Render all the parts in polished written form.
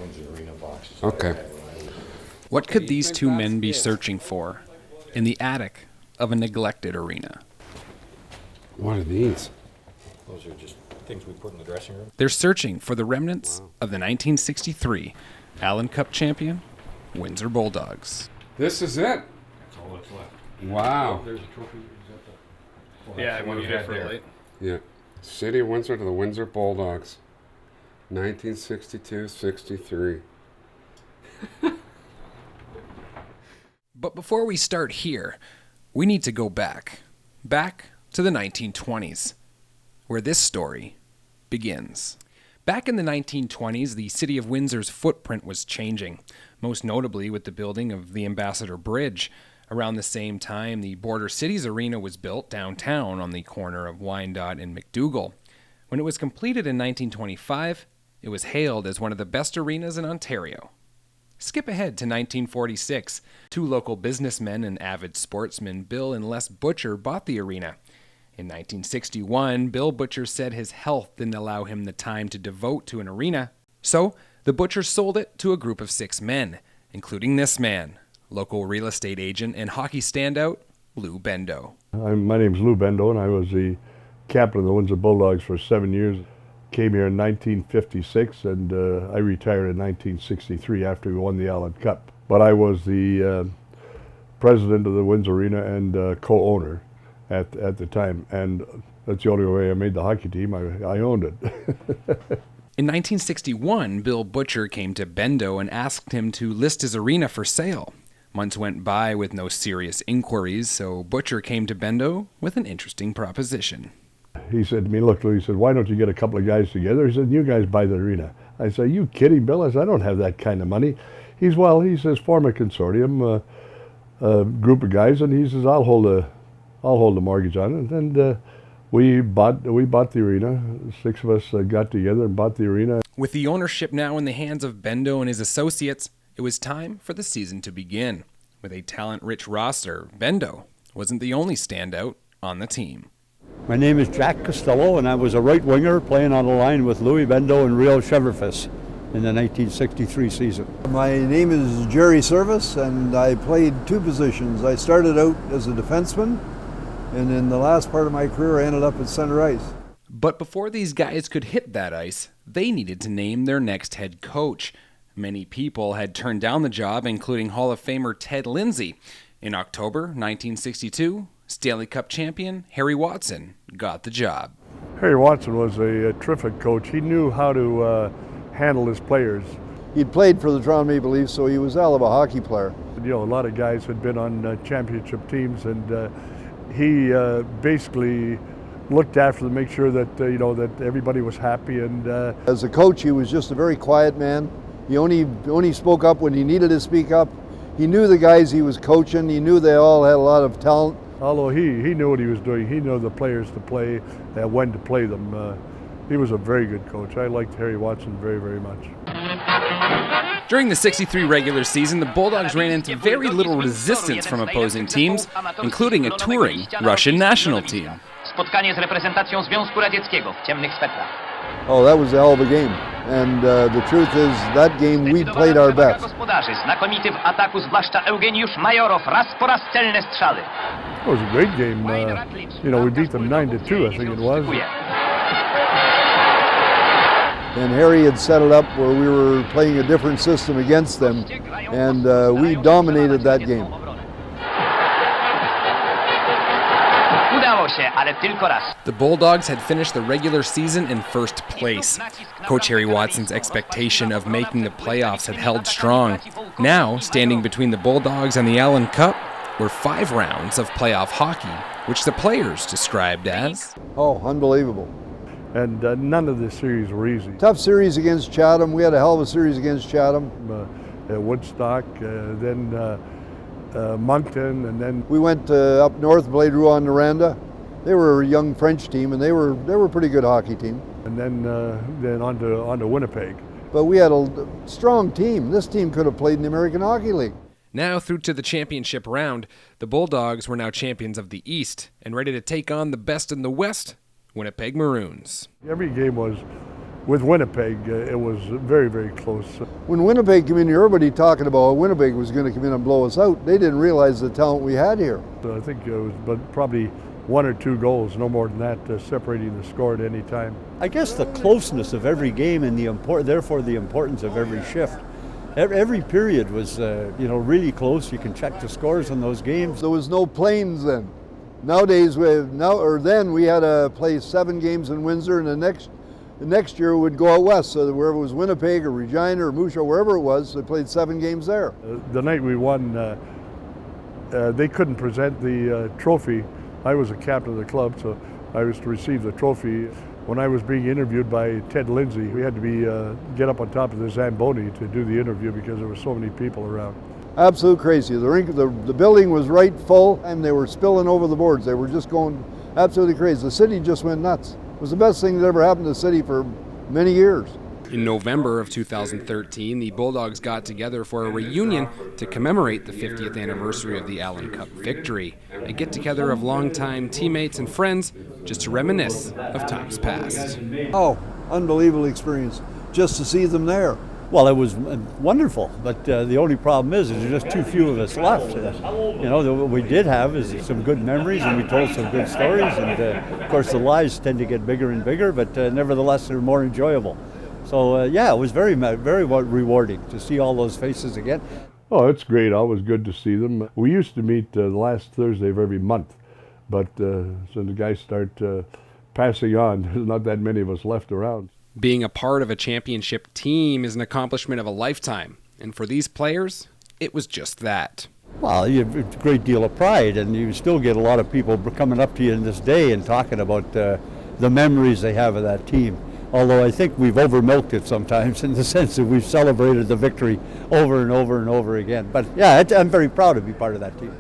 Windsor Arena boxes. Okay. What could these two men be searching for in the attic of a neglected arena? What are these? Those are just things we put in the dressing room. They're searching for the remnants of the 1963 Allen Cup champion Windsor Bulldogs. This is it? That's all that's left. Wow. There's a trophy. Yeah, I moved it for late. Yeah. City of Windsor to the Windsor Bulldogs. 1962-63. But before we start here, we need to go back to the 1920s, where this story begins. Back in the 1920s, the city of Windsor's footprint was changing, most notably with the building of the Ambassador Bridge. Around the same time, the Border Cities Arena was built downtown on the corner of Wyandotte and McDougall. When it was completed in 1925, it was hailed as one of the best arenas in Ontario. Skip ahead to 1946. Two local businessmen and avid sportsmen, Bill and Les Butcher, bought the arena. In 1961, Bill Butcher said his health didn't allow him the time to devote to an arena, so the Butchers sold it to a group of 6 men, including this man, local real estate agent and hockey standout, Lou Bendo. My name's Lou Bendo, and I was the captain of the Windsor Bulldogs for 7 years. Came here in 1956, and I retired in 1963 after we won the Allen Cup. But I was the president of the Windsor Arena and co-owner at the time, and that's the only way I made the hockey team. I owned it. In 1961, Bill Butcher came to Bendo and asked him to list his arena for sale. Months went by with no serious inquiries, so Butcher came to Bendo with an interesting proposition. He said to me, look, Lou, he said, why don't you get a couple of guys together? He said, you guys buy the arena. I said, are you kidding, Bill? I said, I don't have that kind of money. He says, form a consortium, a group of guys, and he says, I'll hold the mortgage on it. And we bought the arena. 6 of us got together and bought the arena. With the ownership now in the hands of Bendo and his associates, it was time for the season to begin. With a talent-rich roster, Bendo wasn't the only standout on the team. My name is Jack Costello, and I was a right winger playing on the line with Louis Bendo and Rio Cheverfis in the 1963 season. My name is Jerry Serviss, and I played 2 positions. I started out as a defenseman, and in the last part of my career, I ended up at center ice. But before these guys could hit that ice, they needed to name their next head coach. Many people had turned down the job, including Hall of Famer Ted Lindsay. In October 1962, Stanley Cup champion Harry Watson got the job. Harry Watson was a terrific coach. He knew how to handle his players. He'd played for the Toronto Maple Leafs, so he was a hell of a hockey player. You know, a lot of guys had been on championship teams, and he basically looked after them, make sure that that everybody was happy. And as a coach, he was just a very quiet man. He only spoke up when he needed to speak up. He knew the guys he was coaching. He knew they all had a lot of talent. Although he knew what he was doing, he knew the players to play and when to play them. He was a very good coach. I liked Harry Watson very, very much. During the 63 regular season, the Bulldogs ran into very little resistance from opposing teams, including a touring Russian national team. Spotkanie z reprezentacją Związku Radzieckiego w ciemnych swetrach. Oh, that was a hell of a game. And the truth is, that game we played our best. Znakomity w ataku, zwłaszcza Eugeniusz Majorow, raz po raz celne strzały. It was a great game. We beat them 9-2, I think it was. And Harry had set it up where we were playing a different system against them, and we dominated that game. The Bulldogs had finished the regular season in first place. Coach Harry Watson's expectation of making the playoffs had held strong. Now, standing between the Bulldogs and the Allen Cup were 5 rounds of playoff hockey, which the players described as... Oh, unbelievable. And none of the series were easy. Tough series against Chatham. We had a hell of a series against Chatham. At Woodstock, then Moncton, and then we went up north, played Rouen-Noranda. They were a young French team, and they were a pretty good hockey team. And then on to Winnipeg. But we had a strong team. This team could have played in the American Hockey League. Now through to the championship round, the Bulldogs were now champions of the East and ready to take on the best in the West, Winnipeg Maroons. Every game was with Winnipeg, it was very, very close. When Winnipeg came in here, everybody talking about Winnipeg was going to come in and blow us out. They didn't realize the talent we had here. So I think it was probably 1 or 2 goals, no more than that, separating the score at any time. I guess the closeness of every game and therefore the importance of every shift. Every period was, really close. You can check the scores on those games. There was no planes then. Nowadays, then we had to play 7 games in Windsor, and the next year we'd go out west. So wherever it was Winnipeg or Regina or Moose or wherever it was, they played 7 games there. The night we won, they couldn't present the trophy. I was a captain of the club, so I was to receive the trophy. When I was being interviewed by Ted Lindsay, we had to get up on top of the Zamboni to do the interview because there were so many people around. Absolute crazy. The building was right full, and they were spilling over the boards. They were just going absolutely crazy. The city just went nuts. It was the best thing that ever happened to the city for many years. In November of 2013, the Bulldogs got together for a reunion to commemorate the 50th anniversary of the Allen Cup victory. A get-together of longtime teammates and friends just to reminisce of times past. Oh, unbelievable experience just to see them there. Well, it was wonderful, but the only problem is there's just too few of us left. What we did have is some good memories, and we told some good stories, and of course the lives tend to get bigger and bigger, but nevertheless they're more enjoyable. So it was very, very rewarding to see all those faces again. Oh, it's great. Always good to see them. We used to meet the last Thursday of every month, but so the guys start passing on. There's not that many of us left around. Being a part of a championship team is an accomplishment of a lifetime, and for these players, it was just that. Well, you have a great deal of pride, and you still get a lot of people coming up to you in this day and talking about the memories they have of that team. Although I think we've over-milked it sometimes in the sense that we've celebrated the victory over and over and over again. But yeah, I'm very proud to be part of that team.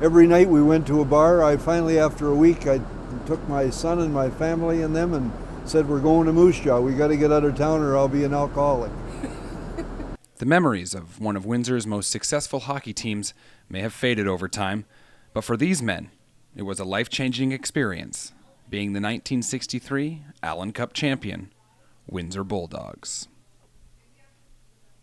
Every night we went to a bar. I finally, after a week, I took my son and my family and them and said, we're going to Moose Jaw. We got to get out of town or I'll be an alcoholic. The memories of one of Windsor's most successful hockey teams may have faded over time, but for these men, it was a life-changing experience, being the 1963 Allen Cup champion, Windsor Bulldogs.